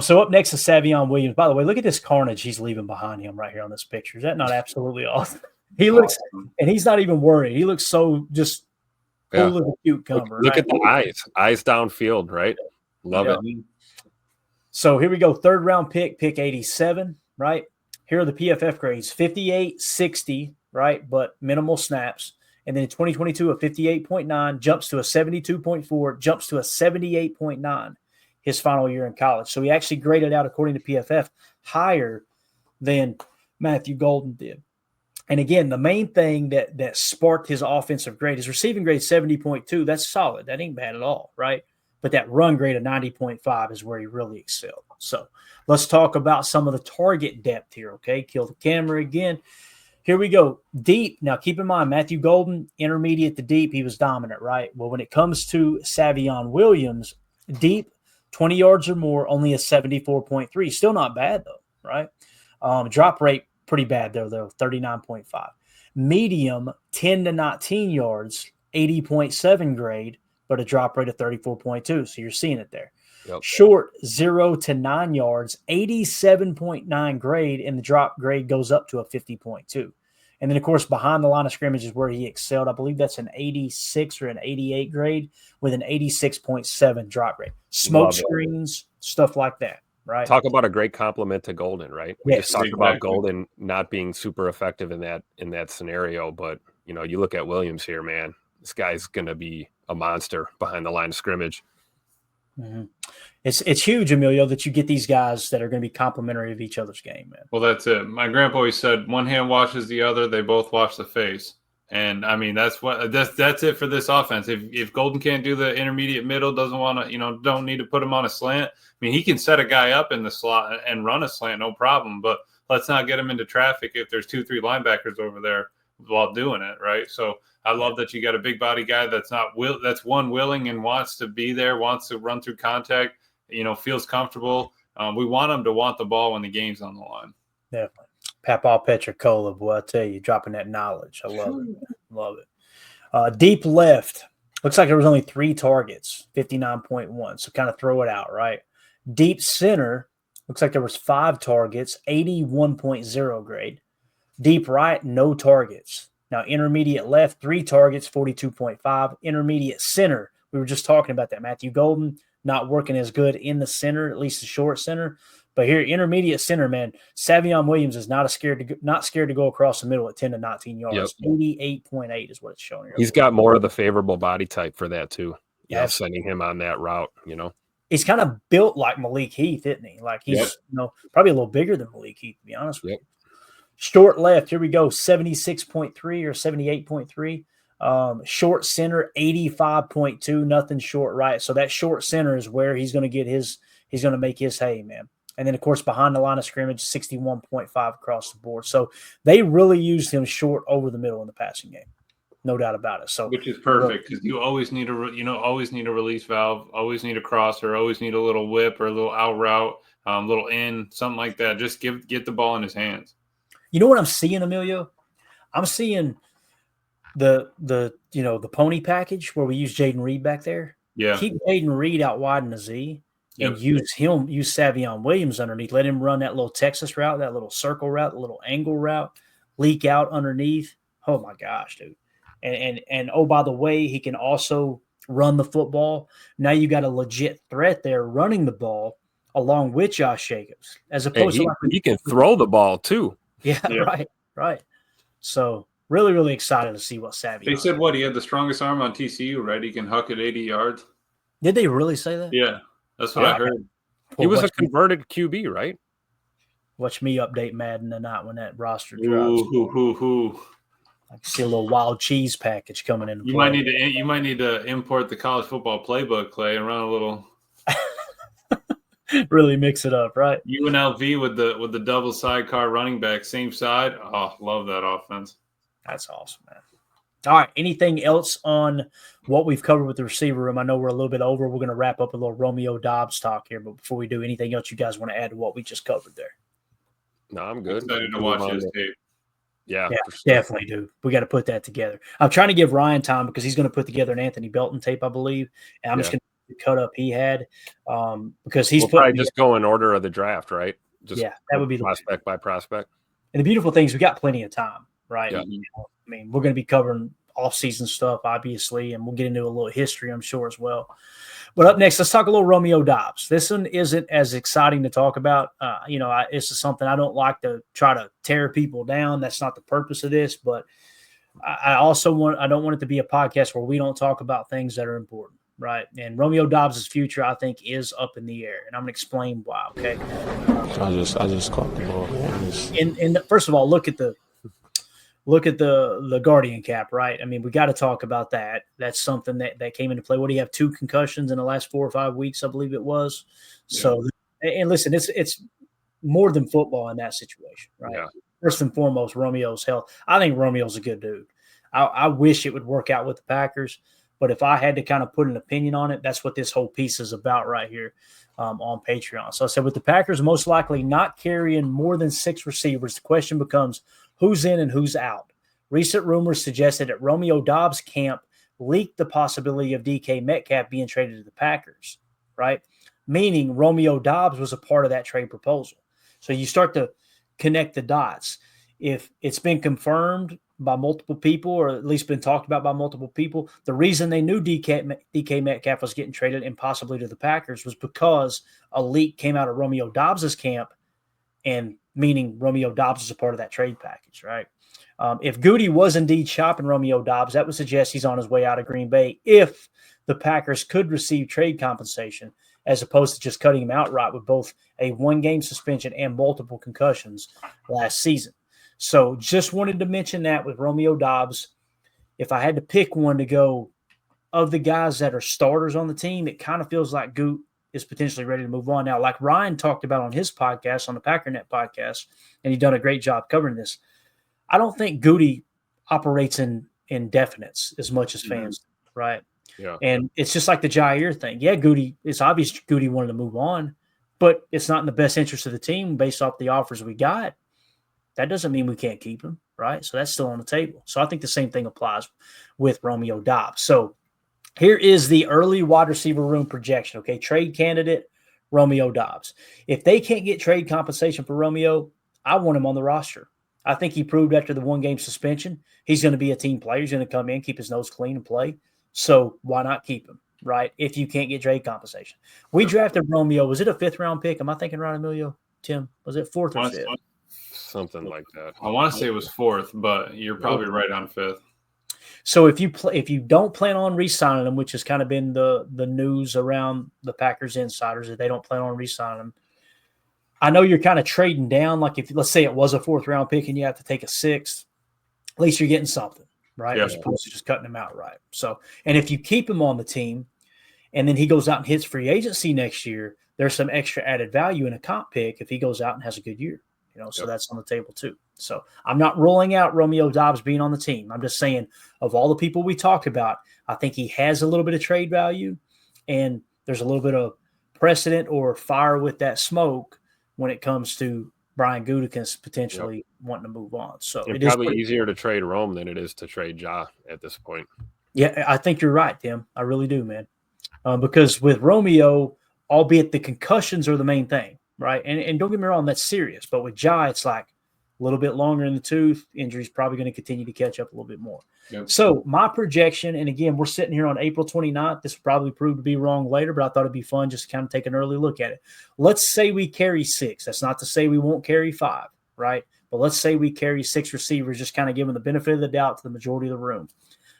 So up next is Savion Williams. By the way, look at this carnage he's leaving behind him right here on this picture. Is that not absolutely awesome? He looks, and he's not even worried. He looks so just full of a cucumber. Look at the eyes downfield, right? Love it. So here we go. 3rd round pick 87, right? Here are the PFF grades: 58, 60, right? But minimal snaps. And then in 2022, a 58.9 jumps to a 72.4, jumps to a 78.9 his final year in college. So he actually graded out, according to PFF, higher than Matthew Golden did. And again, the main thing that sparked his offensive grade, his receiving grade 70.2, that's solid. That ain't bad at all, right? But that run grade of 90.5 is where he really excelled. So let's talk about some of the target depth here, okay? Kill the camera again. Here we go. Deep. Now, keep in mind, Matthew Golden, intermediate to deep, he was dominant, right? Well, when it comes to Savion Williams, deep, 20 yards or more, only a 74.3. Still not bad, though, right? Drop rate, pretty bad there, though, 39.5. Medium, 10 to 19 yards, 80.7 grade, but a drop rate of 34.2. So you're seeing it there. Yep. Short, 0 to 9 yards, 87.9 grade, and the drop grade goes up to a 50.2. And then, of course, behind the line of scrimmage is where he excelled. I believe that's an 86 or an 88 grade with an 86.7 drop rate. Smoke screens, stuff like that, right? Talk about a great compliment to Golden, right? We just talked exactly. about Golden not being super effective in that scenario, but you look at Williams here, man. This guy's going to be a monster behind the line of scrimmage. Mm-hmm. It's huge, Emilio, that you get these guys that are going to be complementary of each other's game, man. Well, that's it. My grandpa always said, one hand washes the other, they both wash the face. And I mean, that's it for this offense. If Golden can't do the intermediate middle, doesn't want to, don't need to put him on a slant. I mean, he can set a guy up in the slot and run a slant, no problem. But let's not get him into traffic if there's 2-3 linebackers over there while doing it, right? So I love that you got a big body guy that's willing and wants to be there, wants to run through contact, feels comfortable. We want him to want the ball when the game's on the line. Definitely. Papa Petricola, boy, I tell you, dropping that knowledge. I love it. Love it. Deep left. Looks like there was only 3 targets, 59.1. So kind of throw it out, right? Deep center. Looks like there was 5 targets, 81.0 grade. Deep right, no targets. Now, intermediate left, 3 targets, 42.5. Intermediate center, we were just talking about that. Matthew Golden not working as good in the center, at least the short center. But here, intermediate center, man, Savion Williams is not scared to go across the middle at 10 to 19 yards. Yep. 88.8 is what it's showing here. He's got more of the favorable body type for that too. Yeah, sending him on that route, He's kind of built like Malik Heath, isn't he? Like he's probably a little bigger than Malik Heath, to be honest with you. Short left, here we go, 76.3 or 78.3. Short center, 85.2, nothing short right. So that short center is where he's going to make his hay, man. And then, of course, behind the line of scrimmage, 61.5 across the board. So they really used him short over the middle in the passing game. No doubt about it. So, which is perfect because you always need a release valve, always need a crosser, always need a little whip or a little out route, little in, something like that. Just get the ball in his hands. You know what I'm seeing, Emilio? I'm seeing the pony package where we use Jaden Reed back there. Yeah. Keep Jaden Reed out wide in the Z and use Savion Williams underneath. Let him run that little Texas route, that little circle route, the little angle route, leak out underneath. Oh my gosh, dude. And oh, by the way, he can also run the football. Now you got a legit threat there running the ball along with Josh Jacobs, as opposed to he can throw the ball too. Yeah. Right. So really, really excited to see what Savion. They said he had the strongest arm on TCU, right? He can huck it 80 yards. Did they really say that? Yeah, that's what I heard. He was a converted QB, right? Watch me update Madden tonight when that roster drops. I can see a little wild cheese package coming in. You might need to import the college football playbook, Clay, and run a little. Really mix it up, right? UNLV with the double sidecar running back, same side. Oh, love that offense. That's awesome, man. All right. Anything else on what we've covered with the receiver room? I know we're a little bit over. We're going to wrap up a little Romeo Doubs talk here, but before we do, anything else you guys want to add to what we just covered there? No, I'm good. Excited to watch his tape. Yeah, Yeah, for sure. definitely do. We got to put that together. I'm trying to give Ryan time because he's going to put together an Anthony Belton tape, I believe, and I'm just going to cut up he had because he's probably just go in order of the draft, right? Just that would be prospect by prospect. And the beautiful thing is we got plenty of time, right? Yeah. I mean, we're going to be covering off-season stuff, obviously, and we'll get into a little history, I'm sure, as well. But up next, let's talk a little Romeo Doubs. This one isn't as exciting to talk about. This is something I don't like to try to tear people down. That's not the purpose of this. But I don't want it to be a podcast where we don't talk about things that are important, right? And Romeo Doubs' future, I think, is up in the air, and I'm going to explain why. Okay. I just caught the ball. And first of all, look at the Guardian cap, right? I mean, we got to talk about that. That's something that came into play. What do you have? 2 concussions in the last 4 or 5 weeks, I believe it was. Yeah. So, and listen, it's more than football in that situation, right? Yeah. First and foremost, Romeo's health. I think Romeo's a good dude. I wish it would work out with the Packers, but if I had to kind of put an opinion on it, that's what this whole piece is about right here on Patreon. So I said, with the Packers most likely not carrying more than 6 receivers, the question becomes, who's in and who's out? Recent rumors suggested that Romeo Doubs' camp leaked the possibility of DK Metcalf being traded to the Packers, right? Meaning Romeo Doubs was a part of that trade proposal. So you start to connect the dots. If it's been confirmed by multiple people, or at least been talked about by multiple people, the reason they knew DK Metcalf was getting traded and possibly to the Packers was because a leak came out of Romeo Doubs' camp, and meaning Romeo Doubs is a part of that trade package, right? If Goody was indeed shopping Romeo Doubs, that would suggest he's on his way out of Green Bay if the Packers could receive trade compensation as opposed to just cutting him outright with both a 1-game suspension and multiple concussions last season. So just wanted to mention that with Romeo Doubs. If I had to pick one to go of the guys that are starters on the team, it kind of feels like Goot is potentially ready to move on. Now, like Ryan talked about on his podcast, on the Packernet podcast, and he's done a great job covering this, I don't think Goody operates in indefinites as much as fans do, right? Yeah. And it's just like the Jair thing. Yeah, Goody, it's obvious Goody wanted to move on, but it's not in the best interest of the team based off the offers we got. That doesn't mean we can't keep him, right? So that's still on the table. So I think the same thing applies with Romeo Doubs. So here is the early wide receiver room projection, okay? Trade candidate, Romeo Doubs. If they can't get trade compensation for Romeo, I want him on the roster. I think he proved after the 1-game suspension he's going to be a team player. He's going to come in, keep his nose clean, and play. So why not keep him, right, if you can't get trade compensation? We drafted Romeo. Was it a 5th-round pick? Am I thinking right, Emilio? Tim, was it 4th or 5th? Something like that. I want to say it was 4th, but you're probably right on 5th. So if you don't plan on re-signing him, which has kind of been the news around the Packers insiders, that they don't plan on re-signing him, I know you're kind of trading down. Like if let's say it was a 4th-round pick and you have to take a 6th, at least you're getting something, right? Yeah. As opposed to just cutting him outright. So, and if you keep him on the team, and then he goes out and hits free agency next year, there's some extra added value in a comp pick if he goes out and has a good year. So that's on the table too. So I'm not ruling out Romeo Doubs being on the team. I'm just saying, of all the people we talked about, I think he has a little bit of trade value, and there's a little bit of precedent or fire with that smoke when it comes to Brian Gutekunst potentially wanting to move on. So it's probably easier to trade Rome than it is to trade Ja at this point. Yeah, I think you're right, Tim. I really do, man. Because with Romeo, albeit the concussions are the main thing, right? And don't get me wrong, that's serious. But with Ja, it's like a little bit longer in the tooth. Injury's probably going to continue to catch up a little bit more. Yep. So my projection, and again, we're sitting here on April 29th. This will probably prove to be wrong later, but I thought it'd be fun just to kind of take an early look at it. Let's say we carry 6. That's not to say we won't carry 5, right? But let's say we carry 6 receivers, just kind of giving the benefit of the doubt to the majority of the room.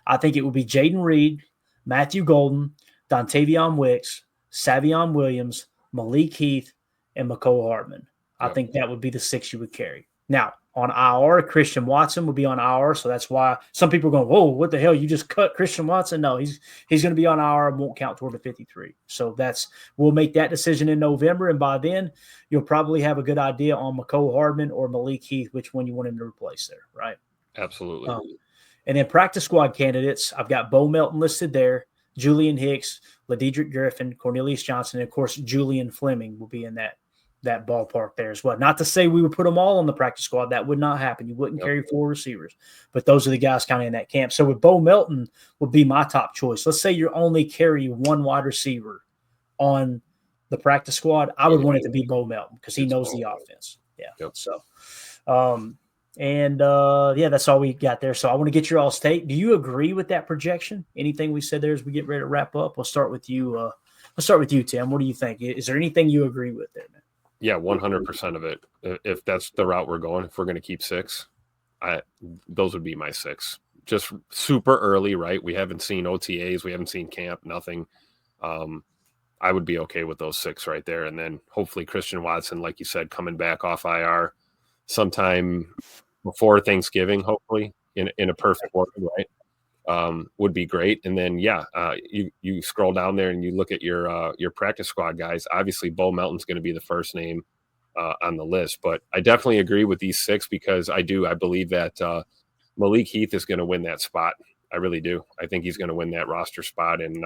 I think it would be Jaden Reed, Matthew Golden, Dontavion Wicks, Savion Williams, Malik Heath, and McCole Hardman. I think that would be the 6 you would carry. Now, on IR, Christian Watson would be on IR, so that's why some people are going, whoa, what the hell? You just cut Christian Watson? No, he's going to be on IR and won't count toward the 53. So we'll make that decision in November, and by then you'll probably have a good idea on McCole Hardman or Malik Heath, which one you want him to replace there, right? Absolutely. And then practice squad candidates, I've got Bo Melton listed there, Julian Hicks, LaDedrick Griffin, Cornelius Johnson, and of course, Julian Fleming will be in that ballpark there as well. Not to say we would put them all on the practice squad. That would not happen. You wouldn't carry 4 receivers, but those are the guys kind of in that camp. So with Bo Melton would be my top choice. Let's say you only carry 1 wide receiver on the practice squad. I would want it to be Bo Melton because he knows the offense. Yeah. Yep. So, that's all we got there. So I want to get your all's take. Do you agree with that projection? Anything we said there as we get ready to wrap up? We'll start with you. Tim. What do you think? Is there anything you agree with there, man? Yeah, 100% of it. If that's the route we're going, if we're going to keep 6, those would be my 6. Just super early, right? We haven't seen OTAs. We haven't seen camp, nothing. I would be okay with those 6 right there. And then hopefully Christian Watson, like you said, coming back off IR sometime before Thanksgiving, hopefully in a perfect world, right? Would be great. And then, you scroll down there and you look at your practice squad guys. Obviously, Bo Melton's going to be the first name on the list, but I definitely agree with these 6 because I believe that Malik Heath is going to win that spot. I really do. I think he's going to win that roster spot, and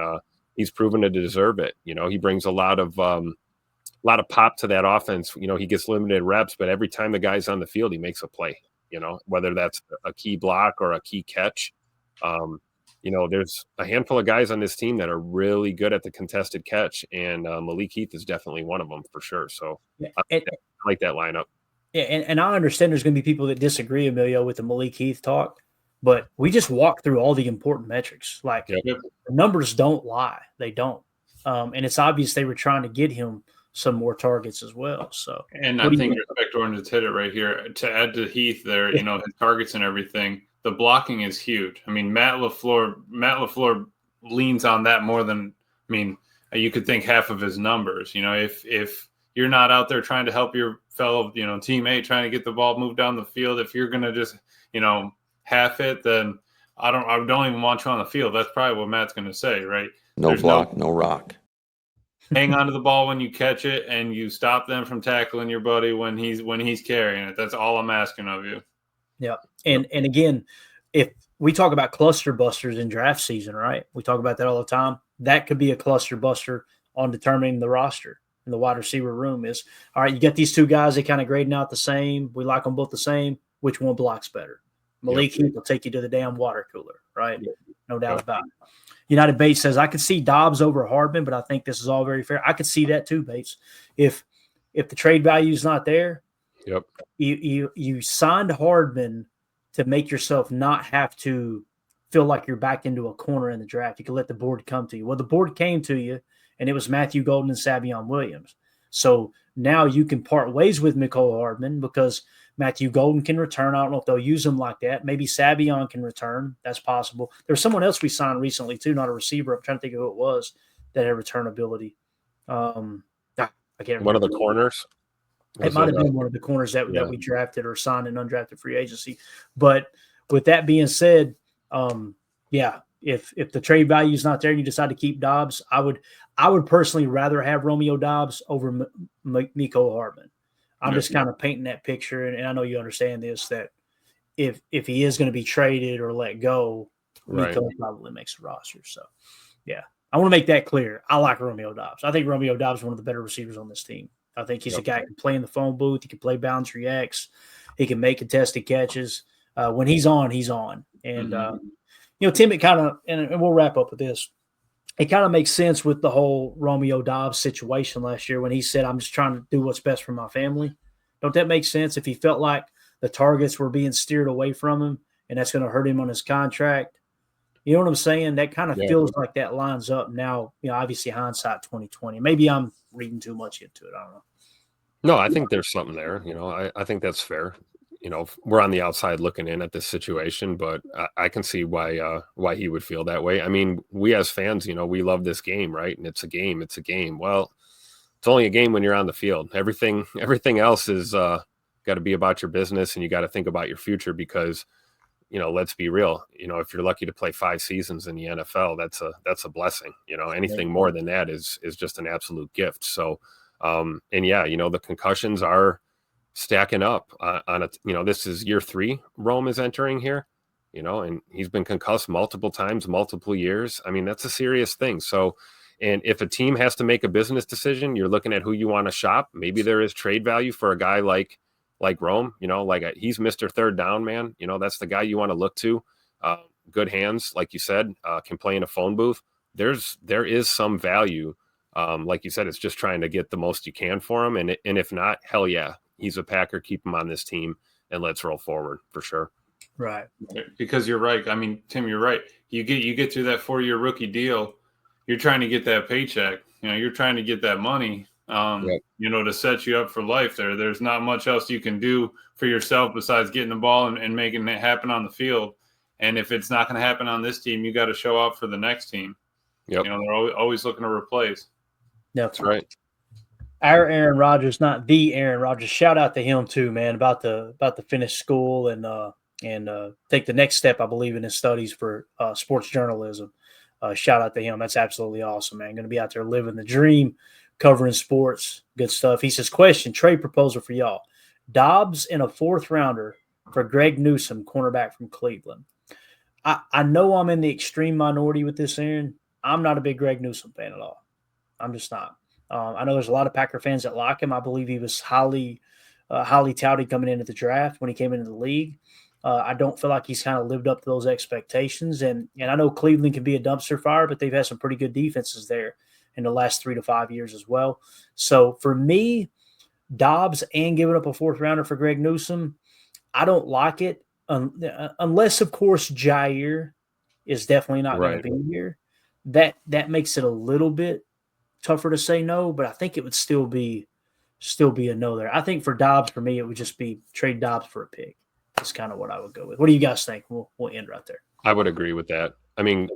he's proven to deserve it. He brings a lot of pop to that offense. He gets limited reps, but every time the guy's on the field, he makes a play. Whether that's a key block or a key catch. There's a handful of guys on this team that are really good at the contested catch, and Malik Heath is definitely one of them for sure. So I like that lineup. Yeah, and I understand there's going to be people that disagree, Emilio, with the Malik Heath talk, but we just walked through all the important metrics. Like the numbers don't lie; they don't, and it's obvious they were trying to get him some more targets as well. So, and I think Respect Orange hit it right here. To add to Heath there, his targets and everything. The blocking is huge. I mean, Matt LaFleur leans on that more than, you could think half of his numbers. If you're not out there trying to help your fellow, teammate trying to get the ball moved down the field, if you're going to just, half it, then I don't even want you on the field. That's probably what Matt's going to say, right? No block, no rock. Hang on to the ball when you catch it, and you stop them from tackling your buddy when he's carrying it. That's all I'm asking of you. Yeah. And again, if we talk about cluster busters in draft season, right? We talk about that all the time. That could be a cluster buster on determining the roster and the wide receiver room is, all right, you get these 2 guys, they kind of grading out the same. We like them both the same. Which one blocks better? Malik Heath will take you to the damn water cooler, right? No doubt about it. United Bates says, I could see Dobbs over Hardman, but I think this is all very fair. I could see that too, Bates. If the trade value is not there, you signed Hardman to make yourself not have to feel like you're back into a corner in the draft. You can let the board come to you. Well, the board came to you, and it was Matthew Golden and Savion Williams. So now you can part ways with Mecole Hardman because Matthew Golden can return. I don't know if they'll use him like that. Maybe Savion can return. That's possible. There's someone else we signed recently too, not a receiver. I'm trying to think of who it was that had return ability. I can't remember. One of the corners. It might have been one of the corners that we drafted or signed in undrafted free agency. But with that being said, if the trade value is not there and you decide to keep Dobbs, I would personally rather have Romeo Dobbs over Mecole Hardman. I'm just kind of painting that picture, and I know you understand this, that if he is going to be traded or let go, Mecole probably makes the roster. So, I want to make that clear. I like Romeo Dobbs. I think Romeo Dobbs is one of the better receivers on this team. I think he's a guy who can play in the phone booth. He can play boundary X. He can make contested catches. When he's on, he's on. And, Tim, it kind of – and we'll wrap up with this. It kind of makes sense with the whole Romeo Dobbs situation last year when he said, I'm just trying to do what's best for my family. Don't that make sense? If he felt like the targets were being steered away from him and that's going to hurt him on his contract, you know what I'm saying? That kind of feels like that lines up now. Obviously hindsight 2020. Maybe I'm reading too much into it. I don't know. No, I think there's something there. I think that's fair. We're on the outside looking in at this situation, but I can see why he would feel that way. I mean, we as fans, we love this game, right? And it's a game. It's a game. Well, it's only a game when you're on the field. Everything else is got to be about your business, and you got to think about your future because, let's be real. If you're lucky to play 5 seasons in the NFL, that's a blessing. Anything more than that is just an absolute gift. So, the concussions are stacking up on it. This is year 3 Rome is entering here. and he's been concussed multiple times, multiple years. I mean, that's a serious thing. So, and if a team has to make a business decision, you're looking at who you want to shop. Maybe there is trade value for a guy like Rome, he's Mr. Third Down man. That's the guy you want to look to. Good hands, like you said, can play in a phone booth. There is some value. Like you said, it's just trying to get the most you can for him. And if not, hell yeah, he's a Packer. Keep him on this team and let's roll forward for sure. Right. Because you're right. I mean, Tim, you're right. You get through that 4-year rookie deal. You're trying to get that paycheck. You're trying to get that money, to set you up for life there. There's not much else you can do for yourself besides getting the ball and making it happen on the field. And if it's not going to happen on this team, you got to show up for the next team. Yep. They're always looking to replace. That's right. Our Aaron Rodgers, not the Aaron Rodgers. Shout out to him too, man, about the finish school and take the next step, I believe, in his studies for sports journalism. Shout out to him. That's absolutely awesome, man. Going to be out there living the dream, covering sports. Good stuff. He says, question, trade proposal for y'all. Dobbs and a 4th rounder for Greg Newsome, cornerback from Cleveland. I know I'm in the extreme minority with this, Aaron. I'm not a big Greg Newsome fan at all. I'm just not. I know there's a lot of Packer fans that like him. I believe he was highly touted coming into the draft when he came into the league. I don't feel like he's kind of lived up to those expectations. And I know Cleveland can be a dumpster fire, but they've had some pretty good defenses there in the last 3 to 5 years as well. So for me, Dobbs and giving up a 4th rounder for Greg Newsome, I don't like it unless, of course, Jair is definitely not going to be here. That makes it a little bit tougher to say no, but I think it would still be a no there. I think for Dobbs, for me, it would just be trade Dobbs for a pick. That's kind of what I would go with. What do you guys think? We'll end right there. I would agree with that. I mean,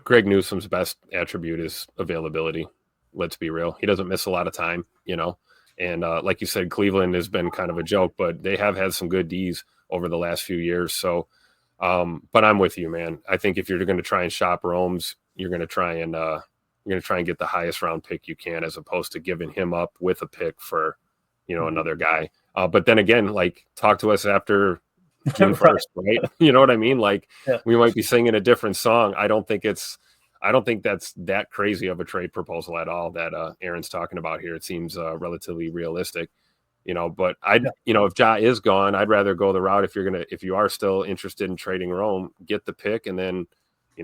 Greg Newsome's best attribute is availability. Let's be real. He doesn't miss a lot of time, and like you said, Cleveland has been kind of a joke, but they have had some good Ds over the last few years. So, but I'm with you, man. I think if you're going to try and shop Rome's, you're going to try and get the highest round pick you can, as opposed to giving him up with a pick for, another guy. But then again, talk to us after June 1st, right? You know what I mean? We might be singing a different song. I don't think that's that crazy of a trade proposal at all that Aaron's talking about here. It seems relatively realistic, but if Ja is gone, I'd rather go the route if you are still interested in trading Rome, get the pick and then,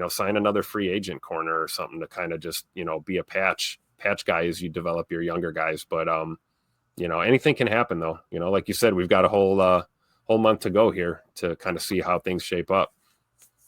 sign another free agent corner or something to kind of just, be a patch guy as you develop your younger guys. But, anything can happen though. Like you said, we've got a whole month to go here to kind of see how things shape up.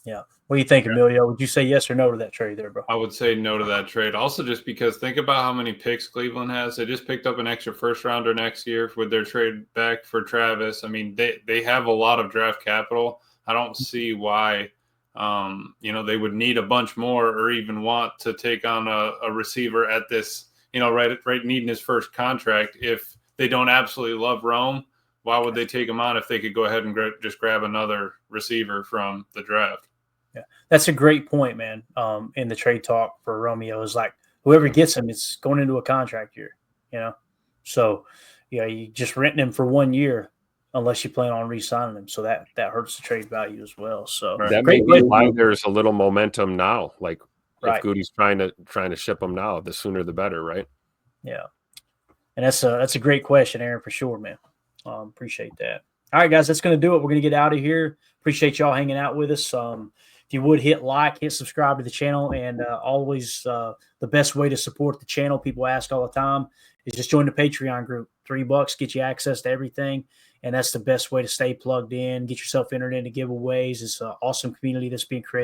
Yeah. What do you think, Emilio? Would you say yes or no to that trade there, bro? I would say no to that trade. Also, just because think about how many picks Cleveland has. They just picked up an extra 1st rounder next year with their trade back for Travis. I mean, they have a lot of draft capital. I don't see why they would need a bunch more or even want to take on a receiver at this, right needing his first contract. If they don't absolutely love Rome, why would they take him on if they could go ahead and just grab another receiver from the draft? Yeah, that's a great point, man. In the trade talk for Romeo is whoever gets him is going into a contract year, So, you just renting him for 1 year unless you plan on re-signing him. So that hurts the trade value as well. So that may be why there's a little momentum now. If Goody's trying to ship him now, the sooner the better, right? Yeah, and that's a great question, Aaron, for sure, man. Appreciate that. All right, guys, that's going to do it. We're going to get out of here. Appreciate y'all hanging out with us. If you would hit like, hit subscribe to the channel, and always the best way to support the channel, people ask all the time, is just join the Patreon group. $3 get you access to everything, and that's the best way to stay plugged in, get yourself entered into giveaways. It's an awesome community that's being created.